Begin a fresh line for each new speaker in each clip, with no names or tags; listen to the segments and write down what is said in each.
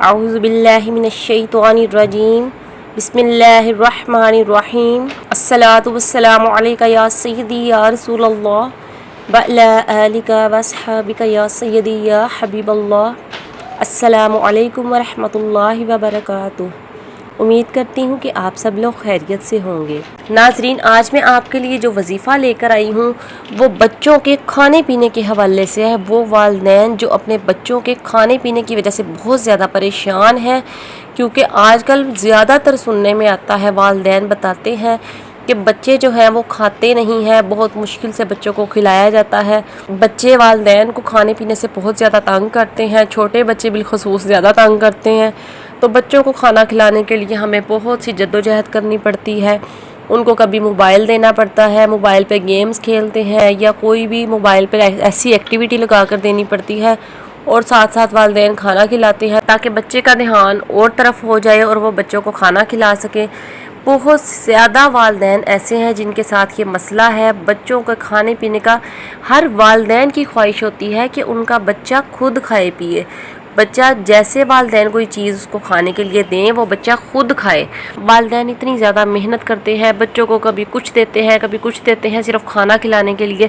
اعوذ باللہ من الشیطان الرجیم بسم اللہ الرحمن الرحیم الصلاۃ والسلام علیک یا سیدی یا رسول اللہ وعلی آلک واصحابک یا سیدی یا حبیب اللہ۔ السلام علیکم ورحمۃ اللہ وبرکاتہ۔ امید کرتی ہوں کہ آپ سب لوگ خیریت سے ہوں گے۔ ناظرین، آج میں آپ کے لیے جو وظیفہ لے کر آئی ہوں وہ بچوں کے کھانے پینے کے حوالے سے ہے۔ وہ والدین جو اپنے بچوں کے کھانے پینے کی وجہ سے بہت زیادہ پریشان ہیں، کیونکہ آج کل زیادہ تر سننے میں آتا ہے، والدین بتاتے ہیں کہ بچے جو ہیں وہ کھاتے نہیں ہیں، بہت مشکل سے بچوں کو کھلایا جاتا ہے۔ بچے والدین کو کھانے پینے سے بہت زیادہ تنگ کرتے ہیں، چھوٹے بچے بالخصوص زیادہ تنگ کرتے ہیں۔ تو بچوں کو کھانا کھلانے کے لیے ہمیں بہت سی جدوجہد کرنی پڑتی ہے۔ ان کو کبھی موبائل دینا پڑتا ہے، موبائل پہ گیمز کھیلتے ہیں، یا کوئی بھی موبائل پہ ایسی ایکٹیویٹی لگا کر دینی پڑتی ہے، اور ساتھ ساتھ والدین کھانا کھلاتے ہیں تاکہ بچے کا دھیان اور طرف ہو جائے اور وہ بچوں کو کھانا کھلا سکیں۔ بہت زیادہ والدین ایسے ہیں جن کے ساتھ یہ مسئلہ ہے۔ بچوں کے کھانے پینے کا ہر والدین کی خواہش ہوتی ہے کہ ان کا بچہ خود کھائے پیے۔ بچہ جیسے والدین کوئی چیز اس کو کھانے کے لیے دیں وہ بچہ خود کھائے۔ والدین اتنی زیادہ محنت کرتے ہیں، بچوں کو کبھی کچھ دیتے ہیں کبھی کچھ دیتے ہیں صرف کھانا کھلانے کے لیے۔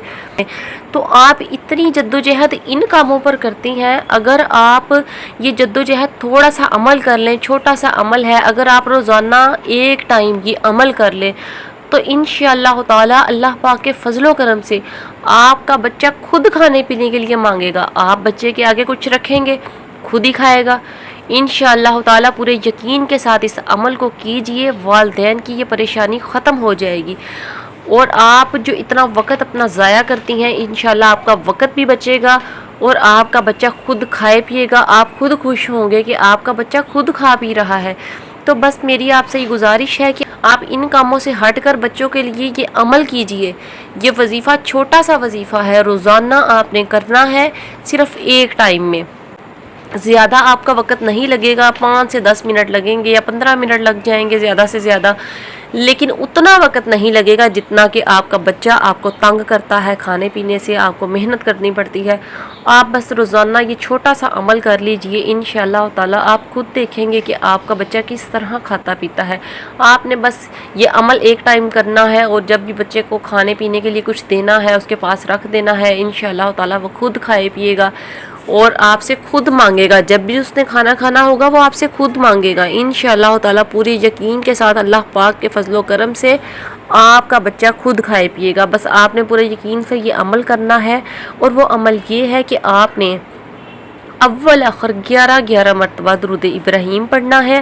تو آپ اتنی جدوجہد ان کاموں پر کرتی ہیں، اگر آپ یہ جدوجہد تھوڑا سا عمل کر لیں، چھوٹا سا عمل ہے، اگر آپ روزانہ ایک ٹائم یہ عمل کر لیں تو انشاءاللہ تعالی اللہ پاک کے فضل و کرم سے آپ کا بچہ خود کھانے پینے کے لیے مانگے گا۔ آپ بچے کے آگے کچھ رکھیں گے، خود ہی کھائے گا انشاءاللہ تعالی۔ پورے یقین کے ساتھ اس عمل کو کیجئے، والدین کی یہ پریشانی ختم ہو جائے گی، اور آپ جو اتنا وقت اپنا ضائع کرتی ہیں انشاءاللہ آپ کا وقت بھی بچے گا، اور آپ کا بچہ خود کھائے پیے گا۔ آپ خود خوش ہوں گے کہ آپ کا بچہ خود کھا پی رہا ہے۔ تو بس میری آپ سے یہ گزارش ہے کہ آپ ان کاموں سے ہٹ کر بچوں کے لیے یہ عمل کیجئے۔ یہ وظیفہ چھوٹا سا وظیفہ ہے، روزانہ آپ نے کرنا ہے، صرف ایک ٹائم میں۔ زیادہ آپ کا وقت نہیں لگے گا، 5 سے 10 منٹ لگیں گے یا 15 منٹ لگ جائیں گے زیادہ سے زیادہ، لیکن اتنا وقت نہیں لگے گا جتنا کہ آپ کا بچہ آپ کو تنگ کرتا ہے کھانے پینے سے، آپ کو محنت کرنی پڑتی ہے۔ آپ بس روزانہ یہ چھوٹا سا عمل کر لیجئے، انشاءاللہ تعالی آپ خود دیکھیں گے کہ آپ کا بچہ کس طرح کھاتا پیتا ہے۔ آپ نے بس یہ عمل ایک ٹائم کرنا ہے، اور جب بھی بچے کو کھانے پینے کے لیے کچھ دینا ہے اس کے پاس رکھ دینا ہے، انشاءاللہ تعالی وہ خود کھائے پیے گا اور آپ سے خود مانگے گا۔ جب بھی اس نے کھانا کھانا ہوگا وہ آپ سے خود مانگے گا انشاءاللہ تعالی۔ پوری یقین کے ساتھ اللہ پاک کے فضل و کرم سے آپ کا بچہ خود کھائے پیے گا۔ بس آپ نے پورے یقین سے یہ عمل کرنا ہے، اور وہ عمل یہ ہے کہ آپ نے اول آخر 11 مرتبہ درود ابراہیم پڑھنا ہے،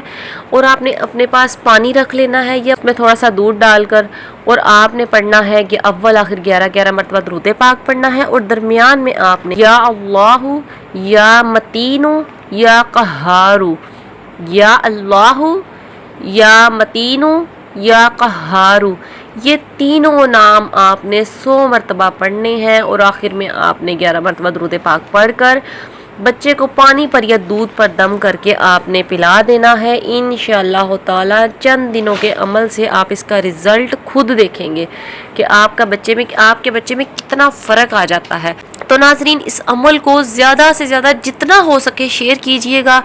اور آپ نے اپنے پاس پانی رکھ لینا ہے یا اس میں تھوڑا سا دودھ ڈال کر، اور آپ نے پڑھنا ہے کہ اول آخر 11 مرتبہ درود پاک پڑھنا ہے، اور درمیان میں آپ نے یا اللہ یا متینو یا قہارو، یا اللہ یا متینو یا قہارو، یہ تینوں نام آپ نے 100 مرتبہ پڑھنے ہیں، اور آخر میں آپ نے 11 مرتبہ درود پاک پڑھ کر بچے کو پانی پر یا دودھ پر دم کر کے آپ نے پلا دینا ہے انشاءاللہ تعالی۔ چند دنوں کے عمل سے آپ اس کا رزلٹ خود دیکھیں گے کہ آپ کے بچے میں کتنا فرق آ جاتا ہے۔ تو ناظرین، اس عمل کو زیادہ سے زیادہ جتنا ہو سکے شیئر کیجئے گا،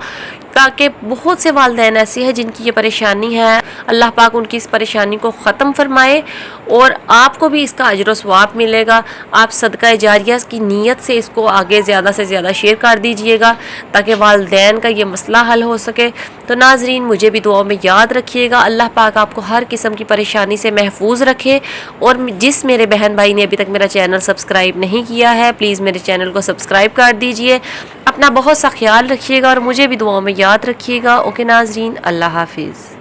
تاکہ بہت سے والدین ایسے ہیں جن کی یہ پریشانی ہے، اللہ پاک ان کی اس پریشانی کو ختم فرمائے، اور آپ کو بھی اس کا اجر و ثواب ملے گا۔ آپ صدقہ جاریہ کی نیت سے اس کو آگے زیادہ سے زیادہ شیئر کر دیجئے گا تاکہ والدین کا یہ مسئلہ حل ہو سکے۔ تو ناظرین، مجھے بھی دعاؤں میں یاد رکھیے گا۔ اللہ پاک آپ کو ہر قسم کی پریشانی سے محفوظ رکھے، اور جس میرے بہن بھائی نے ابھی تک میرا چینل سبسکرائب نہیں کیا ہے پلیز میرے چینل کو سبسکرائب کر دیجئے۔ اپنا بہت سا خیال رکھیے گا، اور مجھے بھی دعاؤں میں یاد رکھیے گا۔ اوکے ناظرین، اللہ حافظ۔